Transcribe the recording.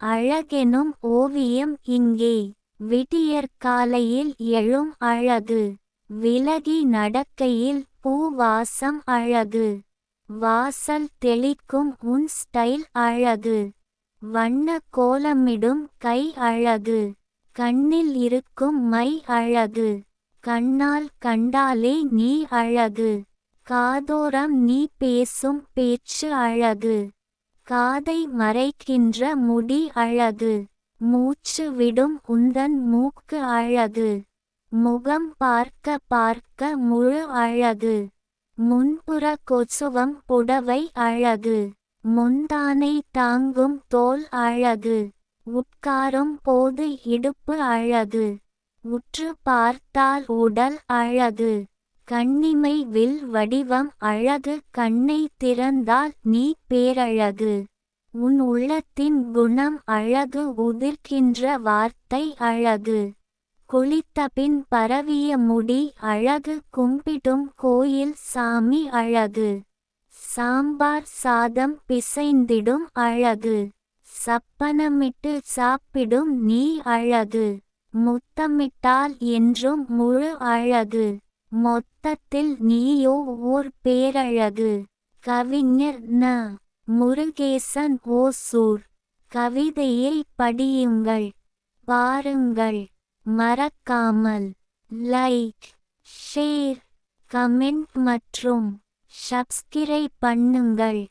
அழகெனும் ஓவியம் இங்கே. விடியற்காலையில் எழும் அழகு. விலகி நடக்கையில் பூவாசம் அழகு. வாசல் தெளிக்கும் உன் ஸ்டைல் அழகு. வண்ண கோலமிடும் கை அழகு. கண்ணில் இருக்கும் மை அழகு. கண்ணால் கண்டாலே நீ அழகு. காதோரம் நீ பேசும் பேச்சு அழகு. காதை மறைக்கின்ற முடி அழகு. மூச்சு விடும் உந்தன் மூக்கு அழகு. முகம் பார்க்க பார்க்க முழு அழகு. முன்புற கொசுவம் புடவை அழகு. முந்தானை தாங்கும் தோல் அழகு. உட்காரும் போது இடுப்பு அழகு. உற்று பார்த்தால் உடல் அழகு. கண்ணிமை வில் வடிவம் அழகு. கண்ணை திறந்தால் நீ பேரழகு. உன் உள்ளத்தின் குணம் அழகு. உதிர்க்கின்ற வார்த்தை அழகு. குளித்தபின் பரவிய முடி அழகு. கும்பிடும் கோயில் சாமி அழகு. சாம்பார் சாதம் பிசைந்திடும் அழகு. சப்பனமிட்டு சாப்பிடும் நீ அழகு. முத்தமிட்டால் என்றும் முழு அழகு. மொத்தத்தில் நீயோ ஓர் பேரழகு. கவிஞர் ந. முருகேசன் ஓசூர். கவிதையை படியுங்கள், பாருங்கள். மறக்காமல் லைக், ஷேர், கமெண்ட் மற்றும் சப்ஸ்கிரைப் பண்ணுங்கள்.